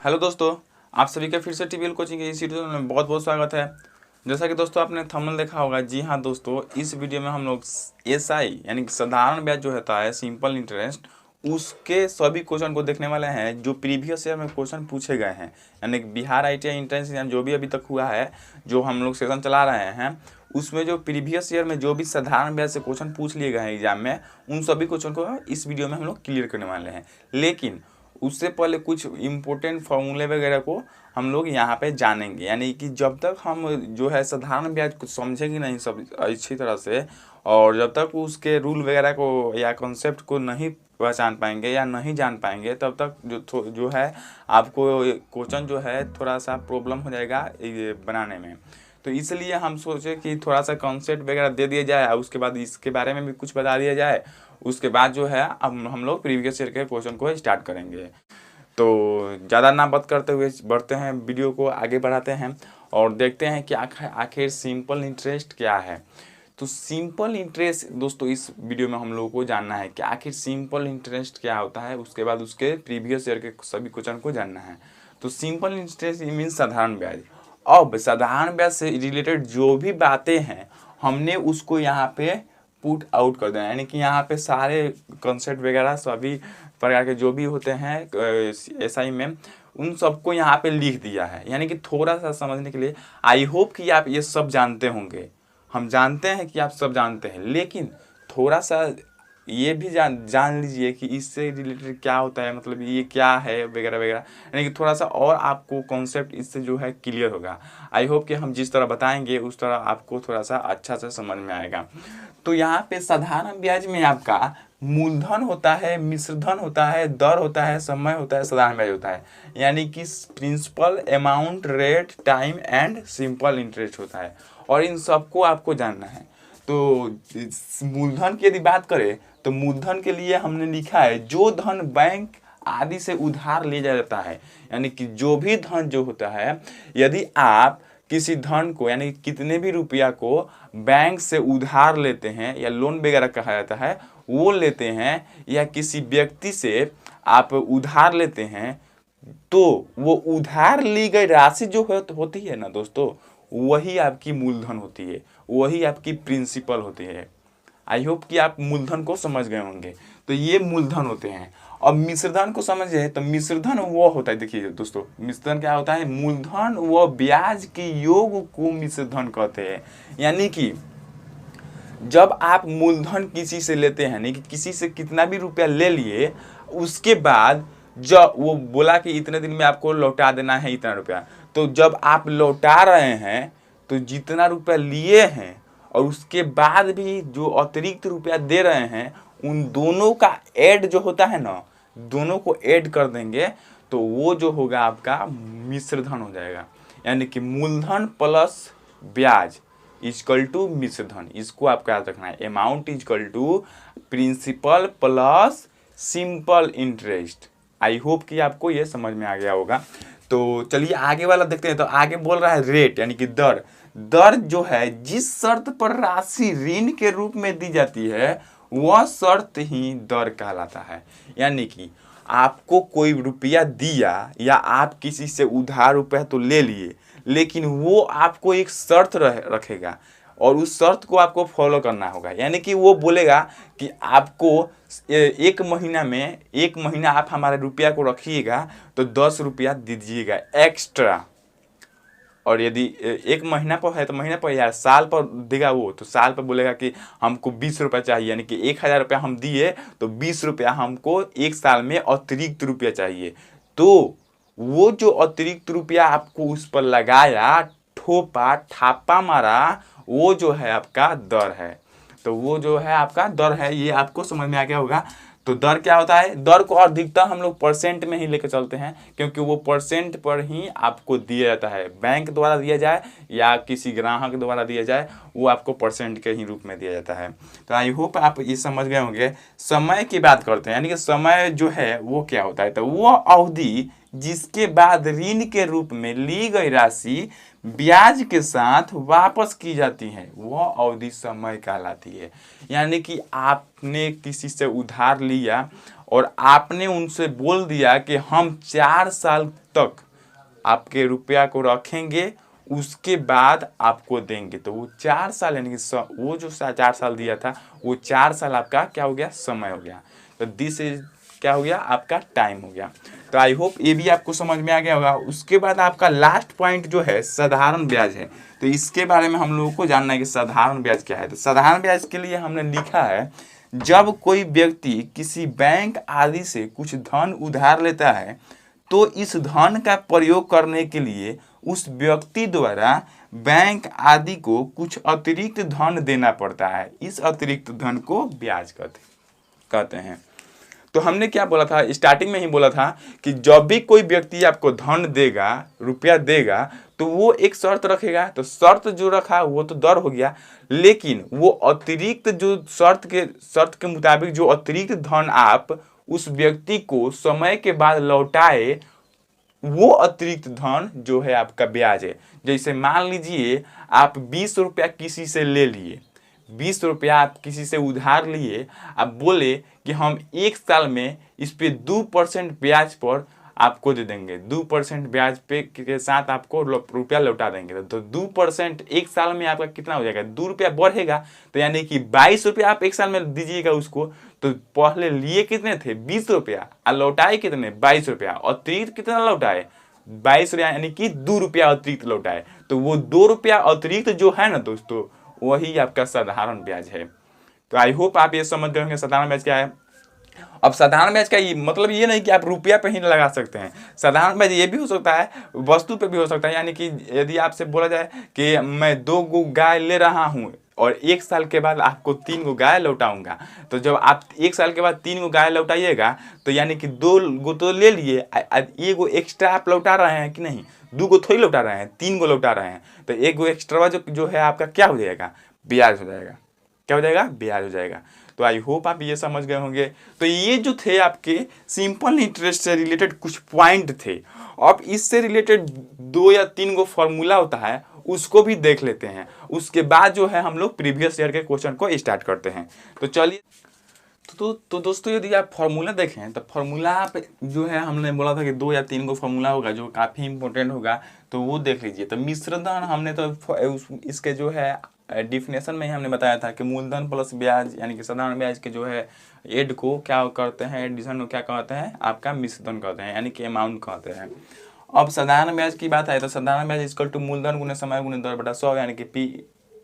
Hello दोस्तों, आप सभी का फिर से टीवीएल कोचिंग के इस वीडियो में बहुत बहुत स्वागत है। जैसा कि दोस्तों आपने थंबनेल देखा होगा, जी हाँ दोस्तों, इस वीडियो में हम लोग एसआई यानी कि साधारण ब्याज जो होता है, सिंपल इंटरेस्ट, उसके सभी क्वेश्चन को देखने वाले हैं जो प्रीवियस ईयर में क्वेश्चन पूछे गए हैं। यानी कि बिहार ITI एंट्रेंस एग्जाम जो भी अभी तक हुआ है, जो हम लोग सेशन चला रहे हैं, उसमें जो प्रीवियस ईयर में जो भी साधारण ब्याज से क्वेश्चन पूछ लिए गए हैं एग्जाम में, उन सभी क्वेश्चन को इस वीडियो में हम लोग क्लियर करने वाले हैं। लेकिन उससे पहले कुछ इम्पोर्टेंट फॉर्मूले वगैरह को हम लोग यहाँ पे जानेंगे। यानी कि जब तक हम जो है साधारण ब्याज को समझेंगे नहीं सब अच्छी तरह से, और जब तक उसके रूल वगैरह को या कॉन्सेप्ट को नहीं पहचान पाएंगे या नहीं जान पाएंगे, तब तक जो है आपको क्वेश्चन जो है थोड़ा सा प्रॉब्लम हो जाएगा ये बनाने में। तो इसलिए हम सोचे कि थोड़ा सा कॉन्सेप्ट वगैरह दे दिया जाए, उसके बाद इसके बारे में भी कुछ बता दिया जाए। उसके बाद जो है अब हम लोग प्रीवियस ईयर के क्वेश्चन को स्टार्ट करेंगे। तो ज़्यादा ना बात करते हुए बढ़ते हैं, वीडियो को आगे बढ़ाते हैं और देखते हैं कि आखिर सिंपल इंटरेस्ट क्या है। तो सिंपल इंटरेस्ट दोस्तों, इस वीडियो में हम लोगों को जानना है कि आखिर सिंपल इंटरेस्ट क्या होता है। उसके बाद उसके प्रीवियस ईयर के सभी क्वेश्चन को जानना है। तो सिंपल इंटरेस्ट मीन्स साधारण ब्याज। अब साधारण ब्याज से रिलेटेड जो भी बातें हैं, हमने उसको यहाँ पे पुट आउट कर देना। यानी कि यहाँ पे सारे कॉन्सेप्ट वगैरह सभी प्रकार के जो भी होते हैं एसआई में, उन सबको यहाँ पे लिख दिया है। यानी कि थोड़ा सा समझने के लिए, आई होप कि आप ये सब जानते होंगे। हम जानते हैं कि आप सब जानते हैं, लेकिन थोड़ा सा ये भी जान लीजिए कि इससे रिलेटेड क्या होता है, मतलब ये क्या है वगैरह वगैरह। यानी कि थोड़ा सा और आपको कॉन्सेप्ट इससे जो है क्लियर होगा। आई होप कि हम जिस तरह बताएंगे उस तरह आपको थोड़ा सा अच्छा से समझ में आएगा। तो यहाँ पे साधारण ब्याज में आपका मूलधन होता है, मिश्रधन होता है, दर होता है, समय होता है, साधारण ब्याज होता है। यानी कि principal, amount, rate, time and simple interest होता है, और इन सबको आपको जानना है। तो मूलधन की यदि बात करें तो मूलधन के लिए हमने लिखा है जो धन बैंक आदि से उधार ले जाता है। यानी कि जो भी धन जो होता है, यदि आप किसी धन को यानी कितने भी रुपया को बैंक से उधार लेते हैं, या लोन वगैरह कहा जाता है, वो लेते हैं, या किसी व्यक्ति से आप उधार लेते हैं, तो वो उधार ली गई राशि जो होती है ना दोस्तों, वही आपकी मूलधन होती है, वही आपकी प्रिंसिपल होती है। आई होप कि आप मूलधन को समझ गए होंगे। तो ये मूलधन होते हैं। अब मिश्रधन को समझे तो मिश्रधन वो होता है, देखिए दोस्तों, मिश्रधन क्या होता है, मूलधन व ब्याज के योग को मिश्रधन कहते हैं। यानी कि जब आप मूलधन किसी से लेते हैं, यानी कि किसी से कितना भी रुपया ले लिए, उसके बाद जब वो बोला कि इतने दिन में आपको लौटा देना है इतना रुपया, तो जब आप लौटा रहे हैं तो जितना रुपया लिए हैं और उसके बाद भी जो अतिरिक्त रुपया दे रहे हैं, उन दोनों का ऐड जो होता है ना, दोनों को ऐड कर देंगे तो वो जो होगा आपका मिश्रधन हो जाएगा। यानी कि मूलधन प्लस ब्याज इजकल टू मिश्रधन। इसको आपको याद रखना है। Amount equal to principal plus simple interest. I hope कि आपको ये समझ में आ गया होगा। तो चलिए आगे वाला देखते हैं। तो आगे बोल रहा है रेट, यानी कि दर। दर जो है, जिस शर्त पर राशि ऋण के रूप में दी जाती है, वह शर्त ही दर कहलाता है। यानी कि आपको कोई रुपया दिया या आप किसी से उधार रुपया तो ले लिए, लेकिन वो आपको एक शर्त रखेगा और उस शर्त को आपको फॉलो करना होगा। यानी कि वो बोलेगा कि आपको एक महीना में, एक महीना आप हमारे रुपया को रखिएगा तो 10 रुपया दीजिएगा एक्स्ट्रा। और यदि एक महीना पर है तो महीना पर, या साल पर देगा वो, तो साल पर बोलेगा कि हमको 20 रुपया चाहिए। यानी कि 1000 रुपया हम दिए तो 20 रुपया हमको एक साल में अतिरिक्त रुपया चाहिए। तो वो जो अतिरिक्त रुपया आपको उस पर लगाया, ठोपा ठापा मारा, वो जो है आपका दर है। तो वो जो है आपका दर है, ये आपको समझ में आ गया होगा। तो दर क्या होता है, दर को अधिकतर हम लोग परसेंट में ही लेकर चलते हैं, क्योंकि वो परसेंट पर ही आपको दिया जाता है। बैंक द्वारा दिया जाए या किसी ग्राहक द्वारा दिया जाए, वो आपको परसेंट के ही रूप में दिया जाता है। तो आई होप आप ये समझ गए होंगे। समय की बात करते हैं, यानी कि समय जो है वो क्या होता है, तो वो अवधि जिसके बाद ऋण के रूप में ली गई राशि ब्याज के साथ वापस की जाती है, वह अवधि समय कहलाती है। यानी कि आपने किसी से उधार लिया और आपने उनसे बोल दिया कि हम 4 साल तक आपके रुपया को रखेंगे, उसके बाद आपको देंगे, तो वो 4 साल यानी कि वो जो 4 साल दिया था वो 4 साल आपका क्या हो गया, समय हो गया। तो दिस इज क्या हो गया, आपका टाइम हो गया। तो आई होप ये भी आपको समझ में आ गया होगा। उसके बाद आपका लास्ट पॉइंट जो है साधारण ब्याज है। तो इसके बारे में हम लोगों को जानना है कि साधारण ब्याज क्या है। तो साधारण ब्याज के लिए हमने लिखा है, जब कोई व्यक्ति किसी बैंक आदि से कुछ धन उधार लेता है तो इस धन का प्रयोग करने के लिए उस व्यक्ति द्वारा बैंक आदि को कुछ अतिरिक्त धन देना पड़ता है। इस अतिरिक्त धन को ब्याज कहते हैं। तो हमने क्या बोला था, स्टार्टिंग में ही बोला था कि जब भी कोई व्यक्ति आपको धन देगा, रुपया देगा, तो वो एक शर्त रखेगा। तो शर्त जो रखा वो तो दर हो गया, लेकिन वो अतिरिक्त जो शर्त के मुताबिक जो अतिरिक्त धन आप उस व्यक्ति को समय के बाद लौटाए, वो अतिरिक्त धन जो है आपका ब्याज है। जैसे मान लीजिए आप 20 रुपया किसी से ले लिए, 20 रुपया आप किसी से उधार लिए, आप बोले कि हम 1 साल में इस पे 2% ब्याज पर आपको दे देंगे, 2% ब्याज पे के साथ आपको रुपया लौटा देंगे। तो 2% 1 साल में आपका कितना हो जाएगा, 2 रुपया बढ़ेगा, तो यानी कि 22 रुपया आप 1 साल में दीजिएगा उसको। तो पहले लिए कितने थे, 20 रुपया, और लौटाए कितने, 22 रुपया। अतिरिक्त कितना लौटाए, 22 रुपया, यानी कि 2 रुपया अतिरिक्त लौटाए। तो वो 2 रुपया अतिरिक्त जो है ना दोस्तों, वही आपका साधारण ब्याज है। तो आई होप आप ये समझ गए होंगे साधारण ब्याज क्या है। अब साधारण ब्याज का मतलब ये नहीं कि आप रुपया पे ही लगा सकते हैं। साधारण ब्याज ये भी हो सकता है, वस्तु पे भी हो सकता है। यानी कि यदि आपसे बोला जाए कि मैं 2 गो गाय ले रहा हूँ और 1 साल के बाद आपको 3 गो गाय लौटाऊंगा, तो जब आप 1 साल के बाद 3 गो गाय लौटाइएगा, तो यानी कि 2 गो तो ले लिए, 1 गो एक्स्ट्रा आप लौटा रहे हैं कि नहीं, 2 गो थोड़ी लौटा रहे हैं, 3 गो लौटा रहे हैं। तो 1 गो एक्स्ट्रा जो है आपका क्या हो जाएगा, ब्याज हो जाएगा। क्या हो जाएगा, ब्याज हो जाएगा। तो आई होप आप ये समझ गए होंगे। तो ये जो थे आपके सिंपल इंटरेस्ट से रिलेटेड कुछ पॉइंट थे। अब इससे रिलेटेड 2 या 3 गो फॉर्मूला होता है, उसको भी देख लेते हैं। उसके बाद जो है हम लोग प्रीवियस ईयर के क्वेश्चन को स्टार्ट करते हैं। तो चलिए, तो दोस्तों यदि आप फॉर्मूला देखें तो फॉर्मूला पे जो है हमने बोला था कि 2 या 3 गो फॉर्मूला होगा जो काफ़ी इंपॉर्टेंट होगा, तो वो देख लीजिए। तो मिश्र धन हमने तो इसके जो है डिफिनेशन में ही हमने बताया था कि मूलधन प्लस ब्याज यानी कि साधारण ब्याज के जो है एड को क्या करते हैं, एडिशन को क्या कहते हैं, आपका मिश्र धन कहते हैं, यानी कि अमाउंट कहते हैं। अब साधारण ब्याज की बात है तो साधारण ब्याज इक्वल टू मूलधन गुने समय गुने दर बटा 100 यानी कि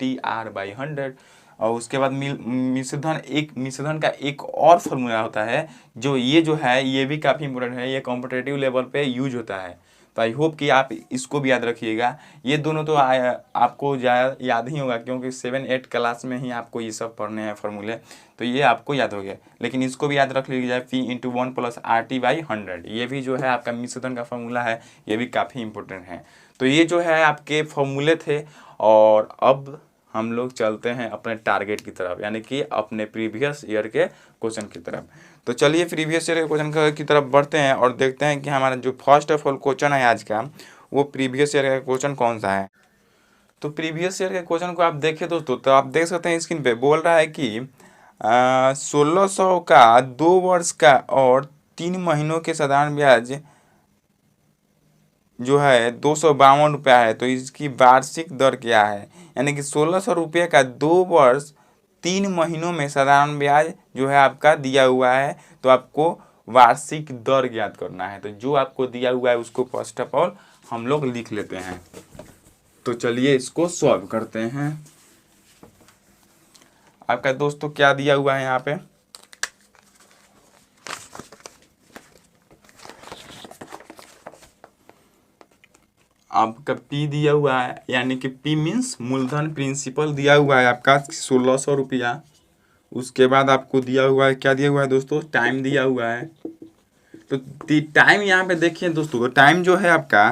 PTR/100। और उसके बाद मिश्रधन का एक और फॉर्मूला होता है जो है ये भी काफ़ी इंपॉर्टेंट है, ये कॉम्पिटिटिव लेवल पे यूज होता है। तो आई होप कि आप इसको भी याद रखिएगा। ये दोनों तो आपको याद ही होगा क्योंकि 7-8 क्लास में ही आपको ये सब पढ़ने हैं फॉर्मूले, तो ये आपको याद हो गया। लेकिन इसको भी याद रख लीजिए, P/1 + RT/100, ये भी जो है आपका मिश्रधन का फॉर्मूला है, ये भी काफ़ी इंपॉर्टेंट है। तो ये जो है आपके फॉर्मूले थे। और अब हम लोग चलते हैं अपने टारगेट की तरफ, यानी कि अपने प्रीवियस ईयर के क्वेश्चन की तरफ। तो चलिए प्रीवियस ईयर के क्वेश्चन की तरफ बढ़ते हैं और देखते हैं कि हमारा जो फर्स्ट ऑफ ऑल क्वेश्चन है आज का, वो प्रीवियस ईयर का क्वेश्चन कौन सा है। तो प्रीवियस ईयर के क्वेश्चन को आप देखें दोस्तों, तो आप देख सकते हैं स्क्रीन पे बोल रहा है कि 1600 का 2 वर्ष का और 3 महीनों के साधारण ब्याज जो है 252 रुपया है। तो इसकी वार्षिक दर क्या है, यानी कि 1600 रुपये का 2 वर्ष 3 महीनों में साधारण ब्याज जो है आपका दिया हुआ है। तो आपको वार्षिक दर ज्ञात करना है। तो जो आपको दिया हुआ है उसको फर्स्ट ऑफ ऑल हम लोग लिख लेते हैं। तो चलिए इसको सॉल्व करते हैं। आपका दोस्तों क्या दिया हुआ है यहाँ पे, आपका P दिया हुआ है, यानी कि P मीन्स मूलधन प्रिंसिपल दिया हुआ है आपका 1600 रुपया। उसके बाद आपको दिया हुआ है, क्या दिया हुआ है दोस्तों, टाइम दिया हुआ है। तो टाइम यहाँ पे देखिए दोस्तों, तो टाइम जो है आपका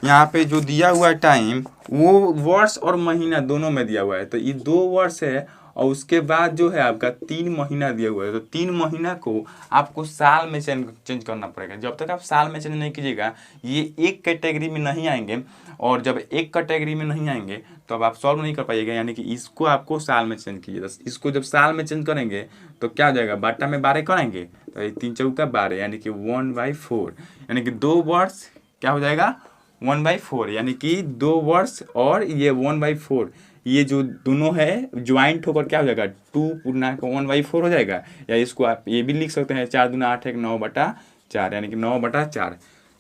यहाँ पे जो दिया हुआ है टाइम, वो वर्ष और महीना दोनों में दिया हुआ है। तो ये 2 वर्ष है और उसके बाद जो है आपका 3 महीना दिया हुआ है, तो 3 महीना को आपको साल में चेंज करना पड़ेगा। जब तक आप साल में चेंज नहीं कीजिएगा ये एक कैटेगरी में नहीं आएंगे, और जब एक कैटेगरी में नहीं आएंगे तो अब आप सॉल्व नहीं कर पाइएगा, यानी कि इसको आपको साल में चेंज कीजिए। इसको जब साल में चेंज करेंगे तो क्या हो जाएगा, बाटा में 12 करेंगे तो ये 3 चौका 12 यानी कि 1/4, यानी कि 2 वर्ष क्या हो जाएगा 1/4, यानी कि 2 वर्ष और ये 1/4, ये जो दोनों है ज्वाइंट होकर क्या हो जाएगा 2 पूर्णांक 1/4 हो जाएगा। या इसको आप ये भी लिख सकते हैं 4 दूना 8 1 9/4, यानी कि 9/4।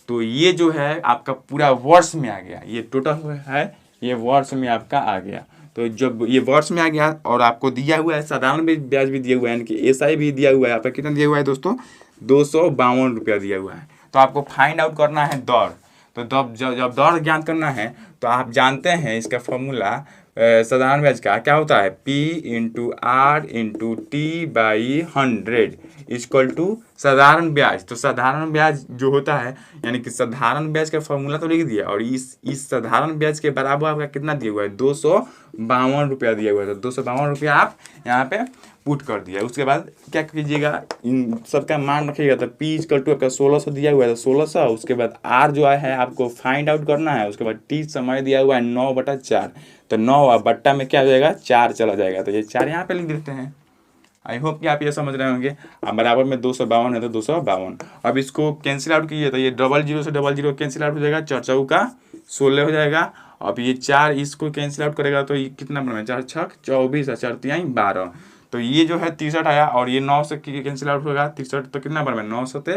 तो ये जो है आपका पूरा वर्ष में आ गया, ये टोटल है ये वर्ष में आपका आ गया। तो जब ये वर्ष में आ गया और आपको दिया हुआ है साधारण ब्याज भी दिया हुआ है, यानी कि एसआई भी दिया हुआ है, आपका कितना दिया हुआ है दोस्तों 252 रुपया दिया हुआ है। तो आपको फाइंड आउट करना है दर। तो जब दर ज्ञात करना है तो आप जानते हैं इसका फॉर्मूला साधारण ब्याज का क्या होता है, P × R × T/100 equal to साधारण ब्याज। तो साधारण ब्याज जो होता है यानी कि साधारण ब्याज का फॉर्मूला तो लिख दिया, और इस साधारण ब्याज के बराबर आपका कितना दिया हुआ है 252 रुपया दिया हुआ है। तो 252 रुपया आप यहाँ पे पुट कर दिया। उसके बाद क्या कीजिएगा, इन सबका मान रखिएगा। तो P इक्वल टू आपका 1600 दिया हुआ है, तो 1600। उसके बाद R जो है आपको फाइंड आउट करना है। उसके बाद T समय दिया हुआ है 9/4, तो 9 बट्टा में क्या हो जाएगा 4 चला जाएगा, तो ये 4 यहाँ पे लिख देते हैं। आई होप कि आप ये समझ रहे होंगे। अब बराबर में 252 है तो 252। अब इसको कैंसिल आउट कीजिए तो ये 00 से 00 कैंसिल आउट हो जाएगा, 4 चौका 16 हो जाएगा। अब ये 4 इसको कैंसिल आउट करेगा तो ये कितना बना, 4 छक 24 और 4 तिहाई 12। तो ये जो है 63 आया, और ये 9 से कैंसिल आउट होगा 63, तो कितना बना 9 सते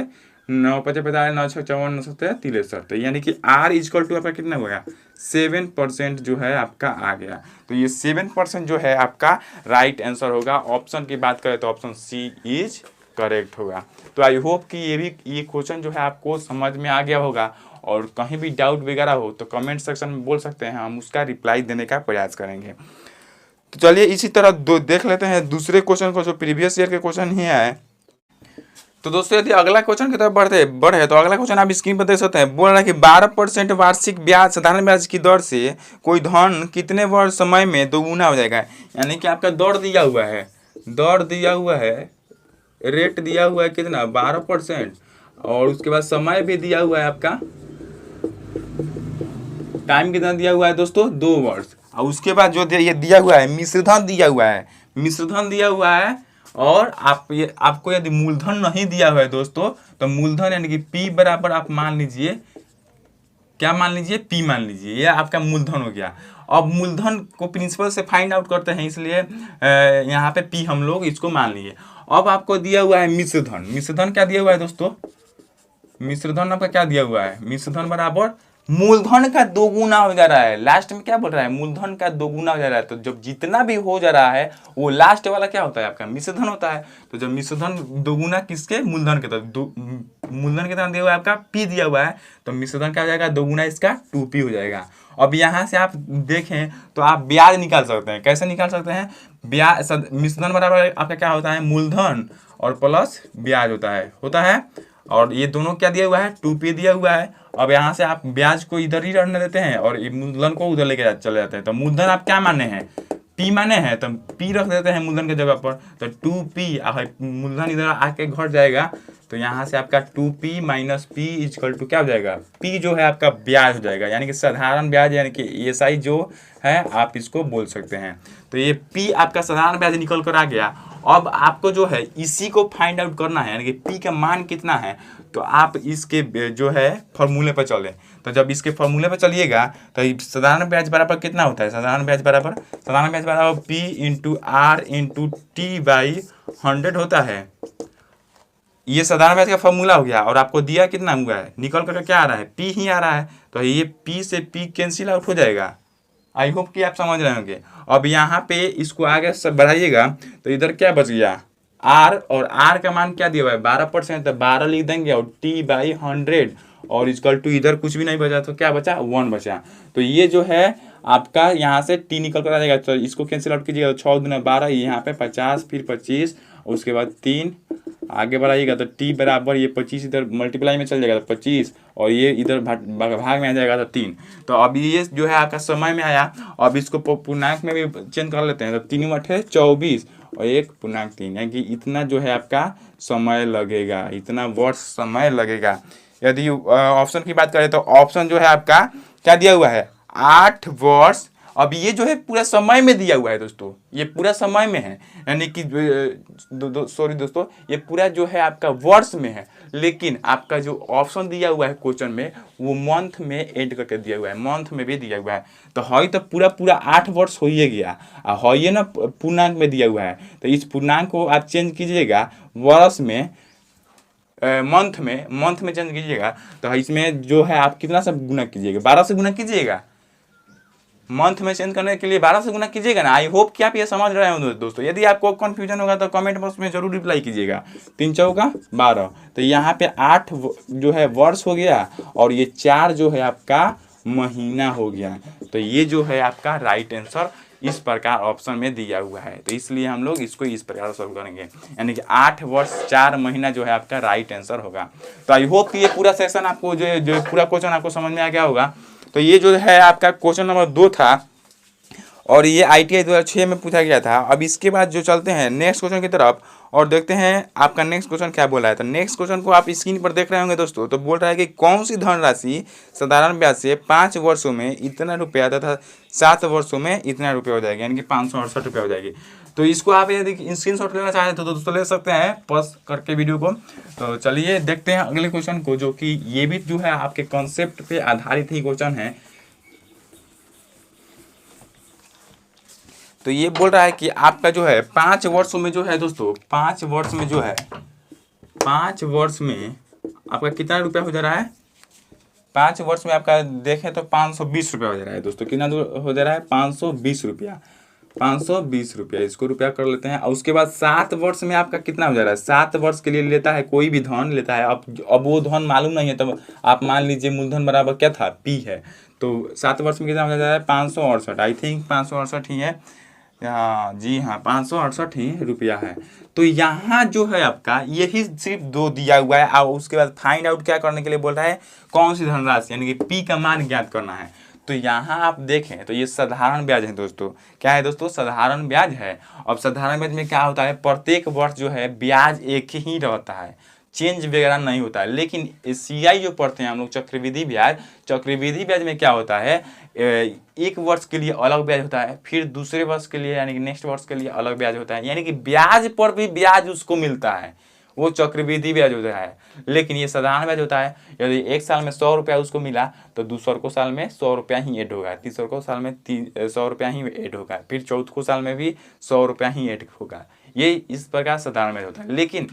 9 5 55 9 6 54 9 सते 63। तो यानी कि R इक्वल टू आपका कितना हो गया 7% जो है आपका आ गया। तो ये 7% जो है आपका राइट आंसर होगा। ऑप्शन की बात करें तो ऑप्शन सी इज करेक्ट होगा। तो आई होप कि ये क्वेश्चन जो है आपको समझ में आ गया होगा, और कहीं भी डाउट वगैरह हो तो कमेंट सेक्शन में बोल सकते हैं, हम उसका रिप्लाई देने का प्रयास करेंगे। तो चलिए इसी तरह देख लेते हैं दूसरे क्वेश्चन को, जो प्रीवियस ईयर के क्वेश्चन ही है। तो दोस्तों यदि अगला क्वेश्चन की तरफ बढ़े तो अगला क्वेश्चन आप स्क्रीन पर देख सकते हैं। बोल रहा है कि 12% वार्षिक ब्याज साधारण ब्याज की दर से कोई धन कितने वर्ष समय में दोगुना हो जाएगा। यानी कि आपका दर दिया हुआ है, रेट दिया हुआ है कितना 12%, और उसके बाद समय भी दिया हुआ है, आपका टाइम कितना दिया हुआ है दोस्तों 2 वर्ष। और उसके बाद जो ये दिया हुआ है मिश्रधन दिया हुआ है। और आपको यदि मूलधन नहीं दिया हुआ है दोस्तों, तो मूलधन यानी कि P बराबर आप मान लीजिए, क्या मान लीजिए P मान लीजिए, ये आपका मूलधन हो गया। अब मूलधन को प्रिंसिपल से फाइंड आउट करते हैं, इसलिए यहाँ पे P हम लोग इसको मान लिए। अब आपको दिया हुआ है मिश्रधन क्या दिया हुआ है दोस्तों, मिश्रधन आपका क्या दिया हुआ है, मिश्रधन बराबर मूलधन का 2 गुना हो जा रहा है। लास्ट में क्या बोल रहा है, मूलधन का 2 गुना हो जा रहा है। तो जब जितना भी हो जा रहा है वो लास्ट वाला क्या होता है आपका मिश्रधन होता है। तो जब मिश्रधन 2 गुना किसके, मूलधन के, तो मूलधन कितना दिया हुआ है आपका P दिया हुआ है, तो मिश्रधन क्या हो जाएगा 2 गुना इसका 2P हो जाएगा। अब यहाँ से आप देखें तो आप ब्याज निकाल सकते हैं। कैसे निकाल सकते हैं, ब्याज मिश्रधन बराबर आपका क्या होता है मूलधन और प्लस ब्याज होता है। और ये दोनों क्या दिया हुआ है 2P दिया हुआ है। अब यहाँ से आप ब्याज को इधर ही रहने देते हैं और मूलधन को उधर लेके चले जाते हैं। तो मूलधन आप क्या माने हैं P माने हैं, तो P रख देते हैं मूलधन के जगह पर। तो 2P मूलधन इधर आके घट जाएगा, तो यहाँ से आपका 2P minus P equal to क्या हो जाएगा, P जो है आपका ब्याज हो जाएगा, यानी कि साधारण ब्याज, यानी कि ESI जो है आप इसको बोल सकते हैं। तो ये P आपका साधारण ब्याज निकल कर आ गया। अब आपको जो है इसी को फाइंड आउट करना है, यानी कि P का मान कितना है। तो आप इसके जो है फॉर्मूले पर चलें। तो जब इसके फॉर्मूले पर चलिएगा तो साधारण ब्याज बराबर कितना होता है, साधारण ब्याज बराबर P × R × T/100 होता है। ये साधारण ब्याज का फॉर्मूला हो गया। और आपको दिया कितना हुआ है, निकल कर क्या आ रहा है P ही आ रहा है। तो ये P से P कैंसिल आउट हो जाएगा। आई होप कि आप समझ रहे होंगे। अब यहाँ पे इसको आगे सब बढ़ाइएगा तो इधर क्या बच गया R, और R का मान क्या दिया हुआ है 12%, तो 12 लिख देंगे और T/100 और इक्वल टू इधर कुछ भी नहीं बचा, तो क्या बचा 1 बचा। तो ये जो है आपका यहाँ से T निकल कर आ जाएगा। तो इसको कैंसिल आउट कीजिएगा, 6 दूना 12, यहाँ पे 50, फिर 25, उसके बाद 3 आगे बढ़ाइएगा तो T बराबर ये 25 इधर मल्टीप्लाई में चल जाएगा तो 25, और ये इधर भाग में आ जाएगा तो 3। तो अभी ये जो है आपका समय में आया। अब इसको पूर्णांक में भी चेंज कर लेते हैं। तो 3 बटे 24 और 1 पूर्णांक 3, यानी कि इतना जो है आपका समय लगेगा, इतना वर्ष समय लगेगा। यदि ऑप्शन की बात करें तो ऑप्शन जो है आपका क्या दिया हुआ है, 8 वर्ष। अब ये जो है पूरा समय में दिया हुआ है दोस्तों, ये पूरा समय में है, यानी कि सॉरी दोस्तों, ये पूरा जो है आपका वर्ष में है। लेकिन आपका जो ऑप्शन दिया हुआ है क्वेश्चन में वो मंथ में ऐड करके दिया हुआ है, मंथ में भी दिया हुआ है। तो है तो पूरा पूरा 8 वर्ष हो ही गया, और है ना पूर्णांक में दिया हुआ है। तो इस पूर्णांक को आप चेंज कीजिएगा वर्ष में, मंथ में चेंज कीजिएगा। तो इसमें जो है आप कितना से गुना कीजिएगा, 12 से गुना कीजिएगा। मंथ में चेंज करने के लिए 12 से गुना कीजिएगा ना। आई होप कि आप ये समझ रहे हो दोस्तों। यदि आपको कंफ्यूजन होगा तो कमेंट बॉक्स में जरूर रिप्लाई कीजिएगा। 3 चौका 12, तो यहाँ पे 8 जो है वर्ष हो गया, और ये 4 जो है आपका महीना हो गया। तो ये जो है आपका राइट आंसर इस प्रकार ऑप्शन में दिया हुआ है। तो इसलिए हम लोग इसको इस प्रकार सॉल्व करेंगे, यानी कि 8 वर्ष 4 महीना जो है आपका राइट आंसर होगा। तो आई होप कि ये पूरा सेशन आपको जो पूरा क्वेश्चन आपको समझ में आ गया होगा। तो ये जो है आपका क्वेश्चन नंबर 2 था, और ये ITI 2006 में पूछा गया था। अब इसके बाद जो चलते हैं नेक्स्ट क्वेश्चन की तरफ और देखते हैं आपका नेक्स्ट क्वेश्चन क्या बोला है। तो नेक्स्ट क्वेश्चन को आप स्क्रीन पर देख रहे होंगे दोस्तों। तो बोल रहा है कि कौन सी धनराशि साधारण ब्याज से 5 वर्षों में इतना रुपया तथा 7 वर्षों में इतना रुपया हो जाएगा, यानी कि 568 रुपया हो जाएगी। तो इसको आप यदि स्क्रीनशॉट लेना चाहें तो दोस्तों ले सकते हैं पॉज करके वीडियो को। तो चलिए देखते हैं अगले क्वेश्चन को, जो कि ये भी जो है आपके कॉन्सेप्ट पे आधारित ही क्वेश्चन है। तो ये बोल रहा है कि आपका जो है 5 वर्षों में जो है दोस्तों, 5 वर्ष में जो है 5 वर्ष में आपका कितना रुपया हो जा रहा है। 5 वर्ष में आपका देखें तो 520 रुपया हो जा रहा है दोस्तों। कितना हो जा रहा है, 520 रुपया, 520 रुपया। इसको रुपया कर लेते हैं। और उसके बाद 7 वर्ष में आपका कितना हो जा रहा है। 7 वर्ष के लिए लेता है, कोई भी धन लेता है। अब वो धन मालूम नहीं है, तब आप मान लीजिए मूलधन बराबर क्या था, P है। तो 7 वर्ष में कितना हो जा रहा है, 568। आई थिंक 568 ही है, हाँ जी हाँ, 568 ही रुपया है। तो यहाँ जो है आपका यही सिर्फ 2 दिया हुआ है। और उसके बाद फाइंड आउट क्या करने के लिए बोल रहा है, कौन सी धनराशि, यानी कि P का मान ज्ञात करना है। तो यहाँ आप देखें तो ये साधारण ब्याज है दोस्तों। क्या है दोस्तों, साधारण ब्याज है। अब साधारण ब्याज में क्या होता है, प्रत्येक वर्ष जो है ब्याज एक ही रहता है, चेंज वगैरह नहीं होता है। लेकिन CI जो पढ़ते हैं हम लोग, चक्रवृद्धि ब्याज, चक्रवृद्धि ब्याज में क्या होता है, एक वर्ष के लिए अलग ब्याज होता है, फिर दूसरे वर्ष के लिए यानी कि नेक्स्ट वर्ष के लिए अलग ब्याज होता है, यानी कि ब्याज पर भी ब्याज उसको मिलता है, वो चक्रवृद्धि ब्याज होता है। लेकिन ये साधारण ब्याज होता है। यदि एक साल में 100 रुपया उसको मिला तो दूसर को साल में 100 रुपया ही ऐड होगा, तीसर को साल में 100 रुपया ही ऐड होगा, फिर चौथ को साल में भी 100 रुपया ही ऐड होगा। ये इस प्रकार साधारण ब्याज होता है। लेकिन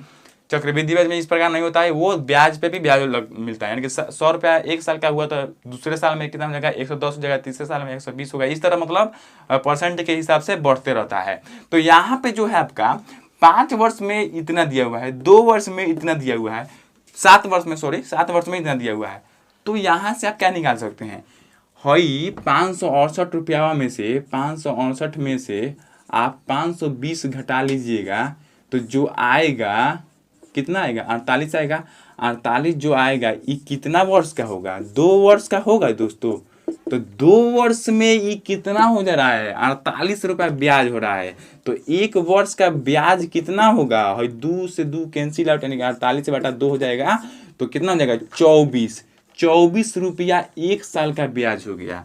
चक्रवृद्धि ब्याज में इस प्रकार नहीं होता है, वो ब्याज पे भी ब्याज मिलता है, यानी कि 100 रुपया एक साल का हुआ तो दूसरे साल में कितना हो जाएगा, 110 हो जाएगा, तीसरे साल में 120 होगा। इस तरह मतलब परसेंट के हिसाब से बढ़ते रहता है। तो यहाँ पे जो है आपका 5 वर्ष में इतना दिया हुआ है, 2 वर्ष में इतना दिया हुआ है, 7 वर्ष में इतना दिया हुआ है। तो यहाँ से आप क्या निकाल सकते हैं, हई 568 रुपया में से 568 में से आप 520 घटा लीजिएगा, तो जो आएगा कितना आएगा, 48 आएगा। 48 जो आएगा ये कितना वर्ष का होगा, 2 वर्ष का होगा दोस्तों। तो 2 वर्ष में ये कितना हो जा रहा है, 48 रुपया ब्याज हो रहा है। तो 1 वर्ष का ब्याज कितना होगा, 2 से 2 कैंसिल आउट, यानी कि 48 से बटा 2 हो जाएगा। तो कितना हो जाएगा, 24 रुपया 1 साल का ब्याज हो गया।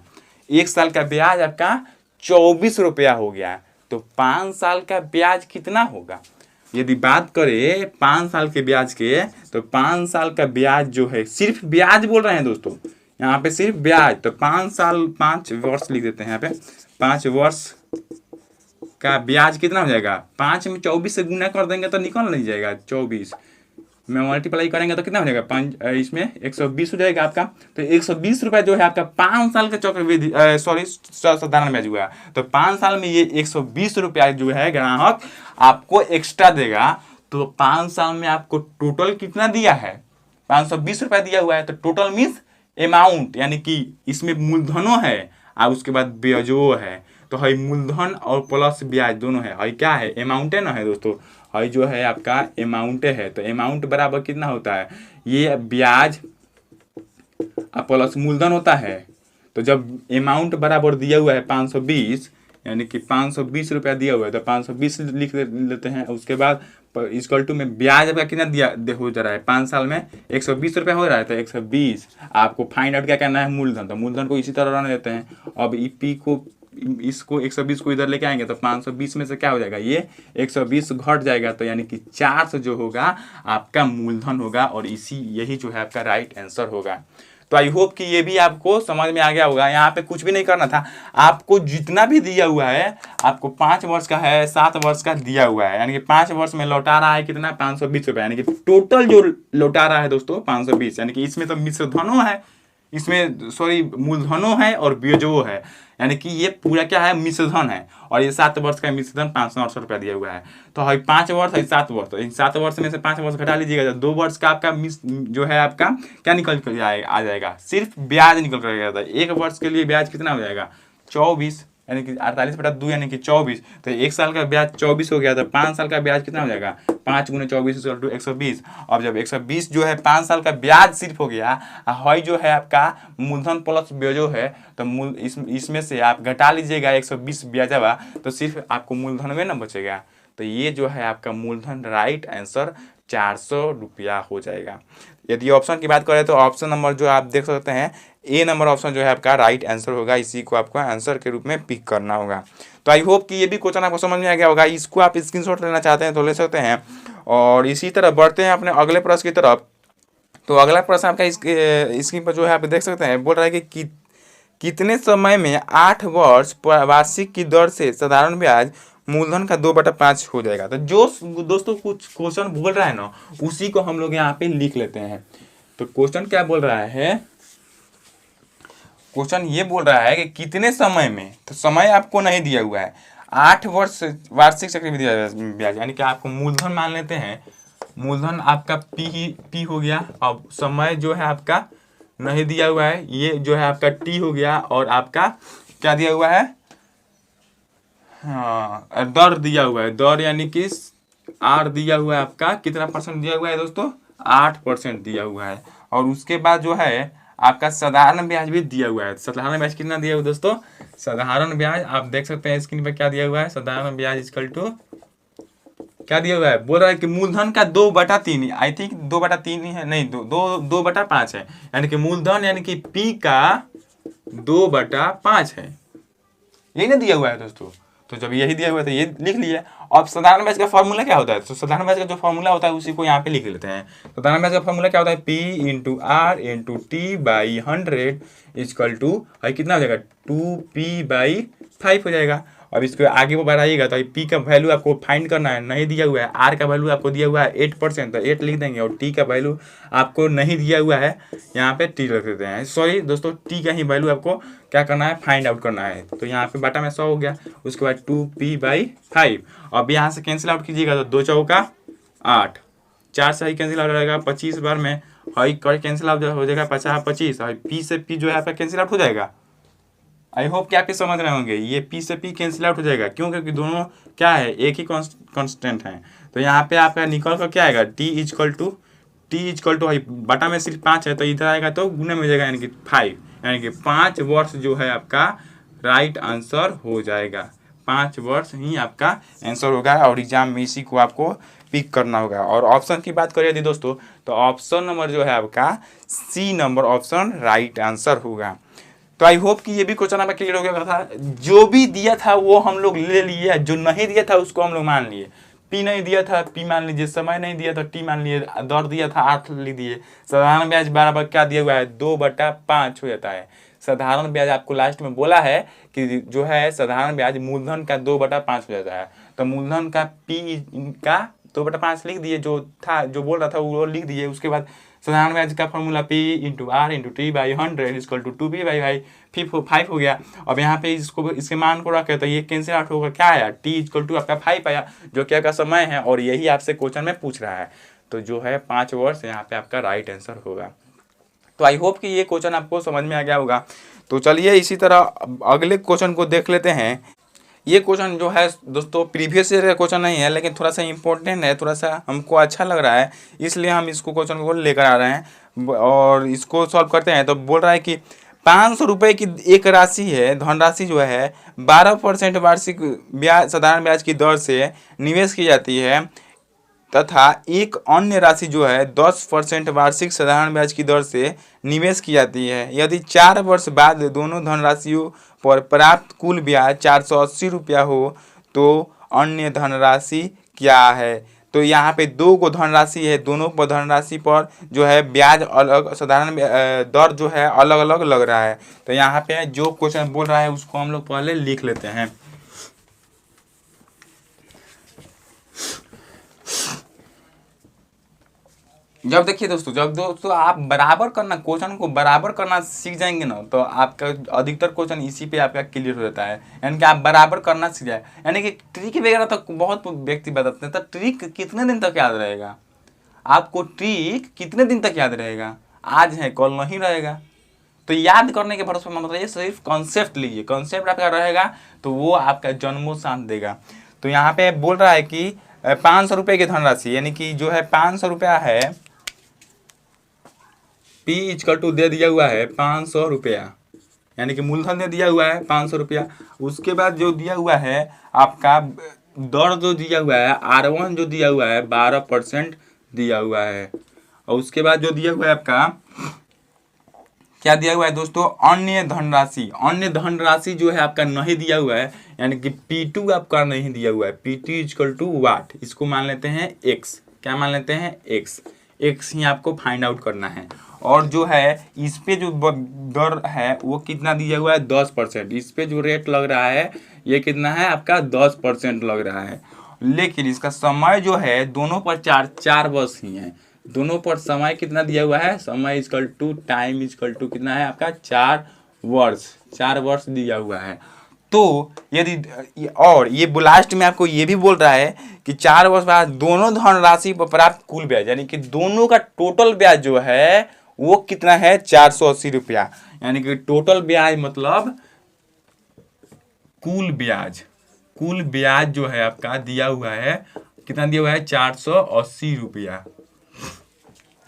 1 साल का ब्याज आपका 24 रुपया हो गया। तो 5 साल का ब्याज कितना होगा, यदि बात करें 5 साल के ब्याज के, तो 5 साल का ब्याज जो है, सिर्फ ब्याज बोल रहे हैं दोस्तों, यहाँ पे सिर्फ ब्याज। तो 5 वर्ष लिख देते हैं यहाँ पे, 5 वर्ष का ब्याज कितना हो जाएगा, 5 में 24 से गुना कर देंगे तो निकल नहीं जाएगा, 24 में मल्टीप्लाई करेंगे तो कितना हो जाएगा, 5 इसमें 120 हो जाएगा आपका। तो 120 रुपया जो है आपका 5 साल का चक्रवृद्धि साधारण ब्याज हुआ। तो 5 साल में ये 120 रुपया जो है ग्राहक आपको एक्स्ट्रा देगा। तो 5 साल में आपको टोटल कितना दिया है, 520 रुपया दिया हुआ है। तो टोटल मीन्स अमाउंट, यानी कि इसमें मूलधनों है और उसके बाद ब्याजो है। तो है मूलधन और प्लस ब्याज दोनों है क्या है, अमाउंट है ना है दोस्तों, है जो है आपका अमाउंट है। तो अमाउंट बराबर कितना होता है, ये ब्याज प्लस मूलधन होता है। तो जब अमाउंट बराबर दिया हुआ है 520, यानी कि 520 रुपया दिया हुआ है तो 520 लिख लेते हैं। उसके बाद इक्वल टू में ब्याज आपका कितना हो जा रहा है 5 साल में 120 रुपया हो रहा है, तो 120 आपको फाइंड आउट क्या करना है, मूलधन। तो मूलधन को इसी तरह रहने देते हैं। अब ईपी को इसको 120 को इधर लेके आएंगे तो 520 में से क्या हो जाएगा, ये 120 घट जाएगा, तो यानी कि 400 जो होगा आपका मूलधन होगा, और यही जो है आपका राइट आंसर होगा। तो आई होप कि ये भी आपको समझ में आ गया होगा। यहाँ पे कुछ भी नहीं करना था, आपको जितना भी दिया हुआ है, आपको 5 वर्ष का है, 7 वर्ष का दिया हुआ है, यानी कि 5 वर्ष में लौटा रहा है कितना, 520 रुपये, यानी कि टोटल जो लौटा रहा है दोस्तों 520, यानी कि इसमें तो मिश्र धनों है, इसमें सॉरी मूलधनों है और ब्याजों है, यानी कि ये पूरा क्या है, मिश्रधन है। और ये 7 वर्ष का मिश्रधन 568 रुपया दिया हुआ है। तो है 5 वर्ष है 7 वर्ष, तो इन 7 वर्ष में से 5 वर्ष घटा लीजिएगा तो 2 वर्ष का आपका जो है आपका क्या निकल कर आ जाएगा, सिर्फ ब्याज निकल कर जाएगा। 1 वर्ष के लिए ब्याज कितना हो जाएगा, 24, यानी कि 48/2 यानी कि 24। तो 1 साल का ब्याज 24 हो गया, तो 5 साल का ब्याज कितना हो जाएगा, 5 × 24 = 120। अब जब 120 जो है 5 साल का ब्याज सिर्फ हो गया, हई जो है आपका मूलधन प्लस ब्याजो है, तो इसमें से आप घटा लीजिएगा 120 ब्याजवा, तो सिर्फ आपको मूलधन में ना बचेगा। तो ये जो है आपका मूलधन राइट आंसर 400 रुपया हो जाएगा। यदि ऑप्शन की बात करें तो ऑप्शन नंबर जो आप देख सकते हैं, ए नंबर ऑप्शन जो है आपका राइट आंसर होगा। इसी को आपको आंसर के रूप में पिक करना होगा। तो आई होप कि ये भी क्वेश्चन आपको समझ में आ गया होगा। इसको आप स्क्रीनशॉट लेना चाहते हैं तो ले सकते हैं। और इसी तरह बढ़ते हैं अपने अगले प्रश्न की तरफ। तो अगला प्रश्न आपका स्क्रीन पर जो है आप देख सकते हैं, बोल रहा है कि कितने समय में 8 वर्ष वार्षिक की दर से साधारण ब्याज मूलधन का 2/5 हो जाएगा। तो जो दोस्तों कुछ क्वेश्चन बोल रहा है ना, उसी को हम लोग यहाँ पे लिख लेते हैं। तो क्वेश्चन क्या बोल रहा है, क्वेश्चन ये बोल रहा है कि कितने समय में, तो समय आपको नहीं दिया हुआ है, 8 वर्ष वार्षिक चक्रवृद्धि ब्याज, यानी कि आपको मूलधन मान लेते हैं, मूलधन आपका पी हो गया। अब समय जो है आपका नहीं दिया हुआ है, ये जो है आपका टी हो गया, और आपका क्या दिया हुआ है, हाँ दर दिया हुआ है, दर यानी कि आर दिया हुआ है आपका, कितना % दिया हुआ है दोस्तों, 8% दिया हुआ है। और उसके बाद जो है आपका साधारण ब्याज भी दिया हुआ है। साधारण ब्याज कितना दिया हुआ है दोस्तों, साधारण ब्याज आप देख सकते हैं स्क्रीन पर क्या दिया हुआ है, साधारण ब्याज इक्वल टू क्या दिया हुआ है, बोल रहा है कि मूलधन का 2/3, आई थिंक 2/3 ही है, नहीं 2/5 है, यानी कि मूलधन यानी कि पी का 2/5 है, यही ना दिया हुआ है दोस्तों। तो जब यही दिया हुआ है तो ये लिख लिया। अब साधारण ब्याज का फॉर्मूला क्या होता है, तो साधारण ब्याज का जो फॉर्मूला होता है उसी को यहाँ पे लिख लेते हैं। साधारण ब्याज का फॉर्मूला क्या होता है, P × R × T/100 equal to कितना हो जाएगा, 2P/5 हो जाएगा। अब इसको आगे वो बढ़ाइएगा तो पी का वैल्यू आपको फाइंड करना है, नहीं दिया हुआ है। आर का वैल्यू आपको दिया हुआ है 8%, तो 8 लिख देंगे। और टी का वैल्यू आपको नहीं दिया हुआ है, यहाँ पे टी रख देते हैं। सॉरी दोस्तों, टी का ही वैल्यू आपको क्या करना है, फाइंड आउट करना है। तो यहाँ पे बटा में 100 हो गया, उसके बाद 2P/5। अब यहाँ से कैंसिल आउट कीजिएगा तो 2 चौका 8, 4 से ही कैंसिल आउट हो जाएगा 25 बार में, हई कर कैंसिल आउट हो जाएगा 50/25, और पी से पी जो है आपका कैंसिल आउट हो जाएगा। आई होप कि आप ये समझ रहे होंगे, ये पी से पी कैंसिल आउट हो जाएगा, क्यों, क्योंकि दोनों क्या है, एक ही कांस्टेंट है। तो यहाँ पे आपका निकल कर क्या आएगा, टी इक्वल टू बटा में सिर्फ 5 है, तो इधर आएगा तो गुने में हो जाएगा, यानी कि 5, यानी कि 5 वर्ष जो है आपका राइट आंसर हो जाएगा। 5 वर्ष ही आपका आंसर होगा, और एग्जाम में इसी को आपको पिक करना होगा। और ऑप्शन की बात करें यदि दोस्तों, तो ऑप्शन नंबर जो है आपका C number option right answer होगा। तो आई होप कि ये भी क्वेश्चन आपका क्लियर हो गया था। जो भी दिया था वो हम लोग ले लिए, जो नहीं दिया था उसको हम लोग मान लिए। पी नहीं दिया था पी मान लीजिए, समय नहीं दिया था टी मान लिए, दर दिया था 8 लिख दिए। साधारण ब्याज बराबर क्या दिया हुआ है, 2/5 हो जाता है। साधारण ब्याज आपको लास्ट में बोला है कि जो है साधारण ब्याज मूलधन का 2/5 हो जाता है। तो मूलधन का पी का 2/5 लिख दिए, जो था जो बोल रहा था वो लिख दिए। उसके बाद साधारण ब्याज का formula P × R × T/100 equal to 2P/5 हो गया। अब यहाँ पे इसको इसके मान को रखे तो ये कैंसिल आउट होगा, क्या आया, T इक्वल टू आपका 5 आया, जो कि आपका समय है, और यही आपसे क्वेश्चन में पूछ रहा है। तो जो है 5 वर्ष यहाँ पे आपका राइट आंसर होगा। तो आई होप कि ये क्वेश्चन आपको समझ में आ गया होगा। तो चलिए इसी तरह अगले क्वेश्चन को देख लेते हैं। ये क्वेश्चन जो है दोस्तों प्रीवियस ईयर का क्वेश्चन नहीं है, लेकिन थोड़ा सा इम्पोर्टेंट है, थोड़ा सा हमको अच्छा लग रहा है, इसलिए हम इसको क्वेश्चन को लेकर आ रहे हैं और इसको सॉल्व करते हैं। तो बोल रहा है कि 500 रुपये की एक राशि है, धनराशि जो है 12% वार्षिक ब्याज साधारण ब्याज की दर से निवेश की जाती है तथा एक अन्य राशि जो है 10% वार्षिक साधारण ब्याज की दर से निवेश की जाती है। यदि 4 वर्ष बाद दोनों धनराशियों पर प्राप्त कुल ब्याज 480 रुपया हो तो अन्य धनराशि क्या है। तो यहाँ पे दो को धनराशि है, दोनों पर धनराशि पर जो है ब्याज अलग साधारण दर जो है अलग अलग लग रहा है। तो यहाँ पे जो क्वेश्चन बोल रहा है उसको हम लोग पहले लिख लेते हैं। जब देखिए दोस्तों, जब दोस्तों आप बराबर करना क्वेश्चन को बराबर करना सीख जाएंगे ना, तो आपका अधिकतर क्वेश्चन इसी पे आपका क्लियर हो जाता है। यानी कि आप बराबर करना सीख जाए, यानी कि ट्रिक वगैरह तो बहुत व्यक्ति बताते हैं, तो ट्रिक कितने दिन तक याद रहेगा आपको, ट्रिक कितने दिन तक याद रहेगा, आज है कल नहीं रहेगा। तो याद करने के भरोसे मतलब ये सिर्फ कॉन्सेप्ट लीजिए, कॉन्सेप्ट आपका रहेगा तो वो आपका जन्मों साथ देगा। तो यहाँ पे बोल रहा है कि 500 रुपये की धनराशि, यानी कि जो है 500 रुपया है, P इक्वल टू दे दिया हुआ है 500 रुपया, यानी कि मूलधन दे दिया हुआ है 500 रुपया। उसके बाद जो दिया हुआ है आपका दर जो दिया हुआ है R1 जो दिया हुआ है 12% दिया हुआ है। और उसके बाद जो दिया हुआ है आपका क्या दिया हुआ है दोस्तों, अन्य धनराशि। अन्य धनराशि जो है आपका नहीं दिया हुआ है, यानी कि P2 आपका नहीं दिया हुआ है। P2 इक्वल टू वाट, इसको मान लेते हैं x। क्या मान लेते हैं, x ही आपको फाइंड आउट करना है। और जो है इस पे जो दर है वो कितना दिया हुआ है, 10%। इस पे जो रेट लग रहा है ये कितना है आपका 10% लग रहा है। लेकिन इसका समय जो है दोनों पर चार वर्ष ही है, दोनों पर समय कितना दिया हुआ है, समय equal to time equal to कितना है आपका 4 वर्ष दिया हुआ है। तो यदि और ये लास्ट में आपको ये भी बोल रहा है कि 4 वर्ष बाद दोनों धनराशि पर प्राप्त कुल ब्याज, यानी कि दोनों का टोटल ब्याज जो है वो कितना है 480 रुपया। यानी कि टोटल ब्याज मतलब कुल ब्याज जो है आपका दिया हुआ है, कितना दिया हुआ है 480 रुपया।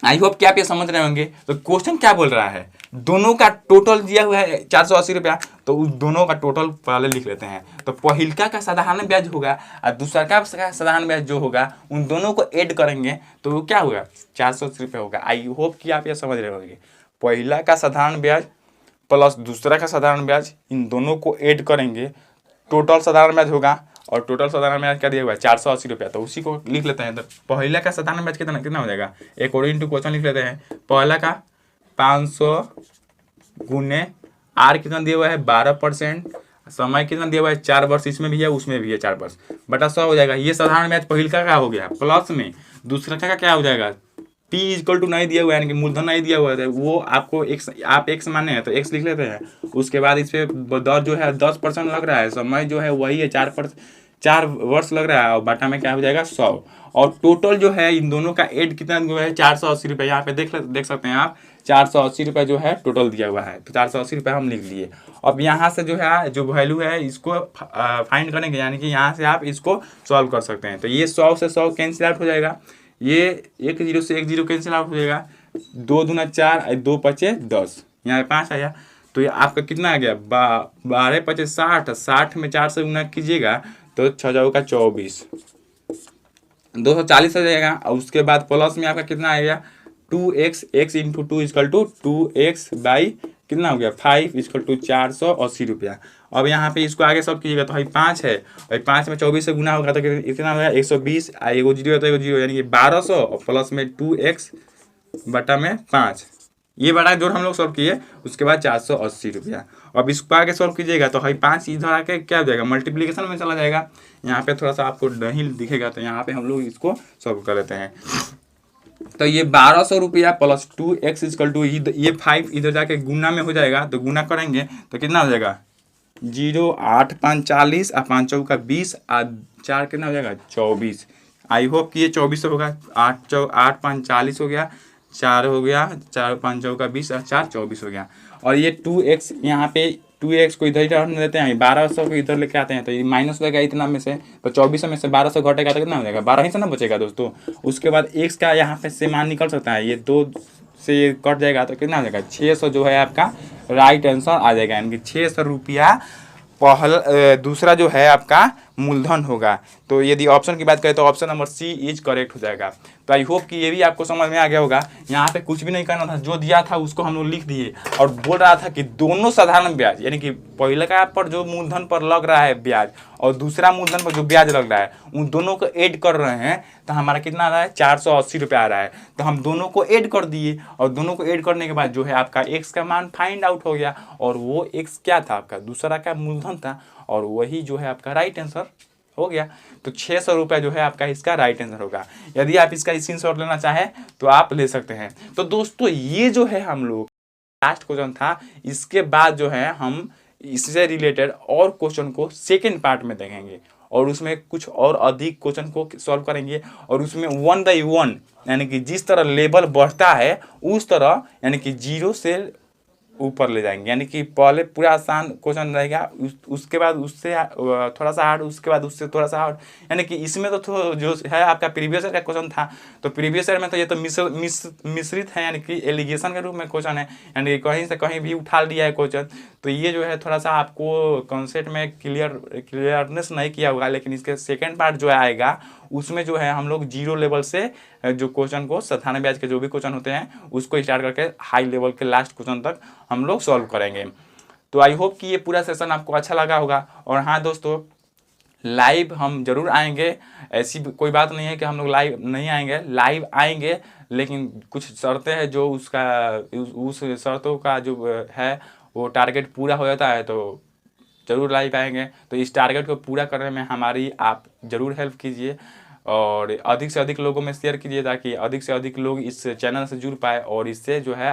आई होप कि आप ये समझ रहे होंगे। तो क्वेश्चन क्या बोल रहा है, दोनों का टोटल दिया हुआ है 480 रुपया, तो उस दोनों का टोटल पहले लिख लेते हैं। तो पहिलका का साधारण ब्याज होगा और दूसरा का साधारण ब्याज जो होगा उन दोनों को ऐड करेंगे तो वो क्या होगा 480 रुपया होगा। आई होप कि आप ये समझ रहे होंगे। पहला का साधारण ब्याज प्लस दूसरा का साधारण ब्याज, इन दोनों को ऐड करेंगे, टोटल साधारण ब्याज होगा। और टोटल साधारण ब्याज क्या दिया हुआ है 480 रुपया, तो उसी को लिख लेते हैं। तो पहला का साधारण ब्याज कितना हो जाएगा, अकॉर्डिंग टू क्वेश्चन लिख लेते हैं। पहला का 500 गुने आर कितना दिया हुआ है 12%, समय कितना दिया हुआ है 4 वर्ष, इसमें भी है उसमें भी है 4 वर्ष, बटा 100 हो जाएगा। ये साधारण ब्याज पहिलका का हो गया, प्लस में दूसरा का क्या हो जाएगा, P इक्वल टू नहीं दिया हुआ है, यानी कि मूलधन नहीं दिया हुआ है, वो आपको x, आप x माने हैं तो x लिख लेते हैं। उसके बाद इस पे दर जो है 10% लग रहा है, समय जो है वही है 4 वर्ष लग रहा है, और बाटा में क्या हो जाएगा 100। और टोटल जो है इन दोनों का एड कितना जो है 480 रुपये, यहाँ पे देख सकते हैं आप 480 रुपये जो है टोटल दिया हुआ है। तो 480 रुपये हम लिख लिए। अब यहाँ से जो है जो वैल्यू है इसको फाइंड करेंगे, यानी कि यहाँ से आप इसको सॉल्व कर सकते हैं। तो ये 100 से 100 कैंसिल आउट हो जाएगा, ये 1 0 से 1 0 कैंसिल आउट हो जाएगा, 2 दूना 4, 2 पचे 10, यहाँ पे 5 आया। तो ये आपका कितना आ गया 12 पचे 60, 60 में 4 से गुना कीजिएगा तो 6 चौका 24, 240 हो जाएगा। और उसके बाद प्लस में आपका कितना आएगा 2x, x into 2 equal to 2x by कितना हो गया 5 इक्वल टू 480 रुपया। अब यहाँ पे इसको आगे सब कीजिएगा तो भाई 5 है, और 5 में 24 से गुना होगा तो कितना होगा 120, एगो जीरो तो एगो जीरो, यानी कि 1200 और प्लस में 2x बटा में 5, ये बड़ा जोड़ हम लोग सॉल्व किए। उसके बाद 480 रुपया। अब इसको आगे सॉल्व कीजिएगा तो भाई 5 इधर आके क्या हो जाएगा मल्टीप्लिकेशन में चला जाएगा। यहाँ पे थोड़ा सा आपको नहीं दिखेगा तो यहाँ पे हम लोग इसको सॉल्व कर लेते हैं। तो ये 1200 रुपया प्लस 2x इक्वल टू ये 5 इधर जाके गुना में हो जाएगा, तो गुना करेंगे तो कितना हो जाएगा 0 8 5 40 और 5 चौका 20 और 4 कितना हो जाएगा 24। आई होप कि ये 24 होगा। 8 5 40 हो गया, 4 हो गया, 4 5 चौका 20 और 4 24 हो गया। और ये 2x यहाँ पे 2x को इधर ही रखने देते हैं, 1200 को इधर लेके आते हैं, तो ये माइनस हो जाएगा इतना में से, तो 2400 में से 1200 घटेगा तो कितना हो जाएगा, 12 ही से ना बचेगा दोस्तों। उसके बाद x का यहाँ पे से मान निकल सकता है, ये 2 से ये कट जाएगा तो कितना हो जाएगा, 600 जो है आपका राइट आंसर आ जाएगा, यानी कि 600 रुपया दूसरा जो है आपका मूलधन होगा। तो यदि ऑप्शन की बात करें तो option number C is correct हो जाएगा। तो आई होप कि ये भी आपको समझ में आ गया होगा। यहाँ पे कुछ भी नहीं करना था, जो दिया था उसको हम लोग लिख दिए और बोल रहा था कि दोनों साधारण ब्याज, यानी कि पहले का पर जो मूलधन पर लग रहा है ब्याज और दूसरा मूलधन पर जो ब्याज लग रहा है, उन दोनों को ऐड कर रहे हैं, तो हमारा कितना आ रहा है, 480 रुपये आ रहा है। तो हम दोनों को ऐड कर दिए और दोनों को ऐड करने के बाद जो है आपका एक्स का मान फाइंड आउट हो गया, और वो एक्स क्या था, आपका दूसरा का मूलधन था, और वही जो है आपका राइट आंसर हो गया। तो 600 रुपये जो है आपका इसका राइट आंसर होगा। यदि आप इसका स्क्रीनशॉट लेना चाहें तो आप ले सकते हैं। तो दोस्तों ये जो है हम लोग लास्ट क्वेश्चन था, इसके बाद जो है हम इससे रिलेटेड और क्वेश्चन को सेकेंड पार्ट में देखेंगे और उसमें कुछ और अधिक क्वेश्चन को सॉल्व करेंगे, और उसमें 1 बाई 1 यानी कि जिस तरह लेवल बढ़ता है उस तरह, यानी कि 0 से ऊपर ले जाएंगे, यानी कि पहले पूरा आसान क्वेश्चन रहेगा, उसके बाद उससे थोड़ा सा हार्ड, उसके बाद उससे थोड़ा सा हार्ड, यानी कि इसमें तो जो है आपका प्रीवियस ईयर का क्वेश्चन था, तो प्रीवियस ईयर में तो ये तो मिश्रित है, यानी कि एलिगेशन के रूप में क्वेश्चन है, यानी कि कहीं से कहीं भी उठा लिया है क्वेश्चन। तो ये जो है थोड़ा सा आपको कॉन्सेप्ट में क्लियरनेस नहीं किया होगा, लेकिन इसके सेकेंड पार्ट जो आएगा उसमें जो है हम लोग 0 लेवल से जो क्वेश्चन को साधारण ब्याज के जो भी क्वेश्चन होते हैं उसको स्टार्ट करके हाई लेवल के लास्ट क्वेश्चन तक हम लोग सॉल्व करेंगे। तो आई होप कि ये पूरा सेशन आपको अच्छा लगा होगा। और हाँ दोस्तों, लाइव हम जरूर आएंगे, ऐसी कोई बात नहीं है कि हम लोग लाइव नहीं आएंगे, लाइव आएंगे, लेकिन कुछ शर्तें हैं जो उस शर्तों का जो है वो टारगेट पूरा हो जाता है तो ज़रूर लाइव आएंगे। तो इस टारगेट को पूरा करने में हमारी आप ज़रूर हेल्प कीजिए और अधिक से अधिक लोगों में शेयर कीजिए, ताकि अधिक से अधिक लोग इस चैनल से जुड़ पाए और इससे जो है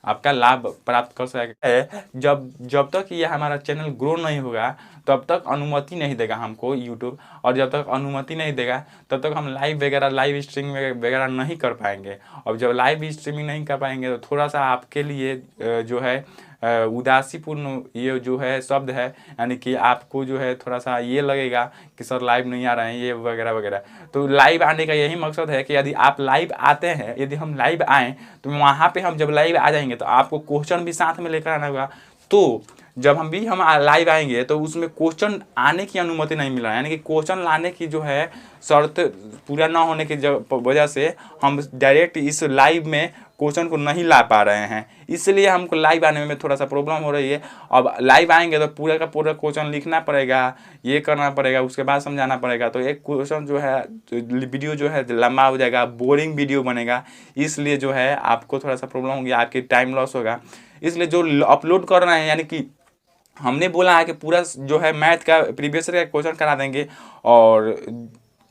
आपका लाभ प्राप्त कर सके। जब तक ये हमारा चैनल ग्रो नहीं होगा तब तक अनुमति नहीं देगा हमको यूट्यूब, और जब तक अनुमति नहीं देगा तब तक हम लाइव स्ट्रीमिंग वगैरह नहीं कर पाएंगे। और जब लाइव स्ट्रीमिंग नहीं कर पाएंगे तो थोड़ा सा आपके लिए जो है उदासीपूर्ण ये जो है शब्द है, यानी कि आपको जो है थोड़ा सा ये लगेगा कि सर लाइव नहीं आ रहे हैं ये वगैरह वगैरह। तो लाइव आने का यही मकसद है कि यदि आप लाइव आते हैं, यदि हम लाइव आएँ तो वहाँ पे हम जब लाइव आ जाएंगे तो आपको क्वेश्चन भी साथ में लेकर आना होगा। तो जब हम लाइव आएंगे तो उसमें क्वेश्चन आने की अनुमति नहीं मिल रहा है, यानी कि क्वेश्चन लाने की जो है शर्त पूरा ना होने की वजह से हम डायरेक्ट इस लाइव में क्वेश्चन को नहीं ला पा रहे हैं, इसलिए हमको लाइव आने में थोड़ा सा प्रॉब्लम हो रही है। अब लाइव आएंगे तो पूरा का पूरा क्वेश्चन लिखना पड़ेगा, ये करना पड़ेगा, उसके बाद समझाना पड़ेगा, तो एक क्वेश्चन जो है वीडियो जो है लंबा हो जाएगा, बोरिंग वीडियो बनेगा, इसलिए जो है आपको थोड़ा सा प्रॉब्लम होगी, आपकी टाइम लॉस होगा। इसलिए जो अपलोड कर रहे हैं, यानी कि हमने बोला है कि पूरा जो है मैथ का प्रीवियस ईयर का क्वेश्चन करा देंगे और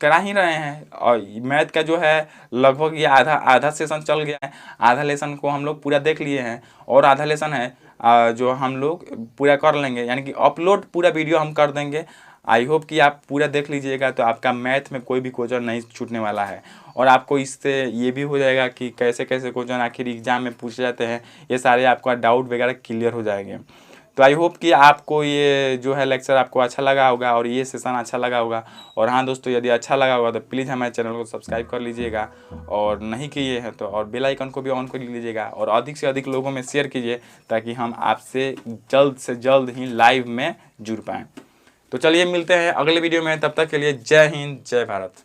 करा ही रहे हैं, और मैथ का जो है लगभग ये आधा सेशन चल गया है, आधा लेसन को हम लोग पूरा देख लिए हैं और आधा लेसन है जो हम लोग पूरा कर लेंगे, यानी कि अपलोड पूरा वीडियो हम कर देंगे। आई होप कि आप पूरा देख लीजिएगा तो आपका मैथ में कोई भी क्वेश्चन नहीं छूटने वाला है, और आपको इससे ये भी हो जाएगा कि कैसे कैसे क्वेश्चन आखिर एग्जाम में पूछे जाते हैं, ये सारे आपका डाउट वगैरह क्लियर हो जाएंगे। तो आई होप कि आपको ये जो है लेक्चर आपको अच्छा लगा होगा और ये सेशन अच्छा लगा होगा। और हाँ दोस्तों, यदि अच्छा लगा होगा तो प्लीज़ हमारे चैनल को सब्सक्राइब कर लीजिएगा, और नहीं किए हैं तो और बेल आइकन को भी ऑन कर लीजिएगा, और अधिक से अधिक लोगों में शेयर कीजिए ताकि हम आपसे जल्द से जल्द ही लाइव में जुड़ पाएँ। तो चलिए मिलते हैं अगले वीडियो में, तब तक के लिए जय हिंद जय भारत।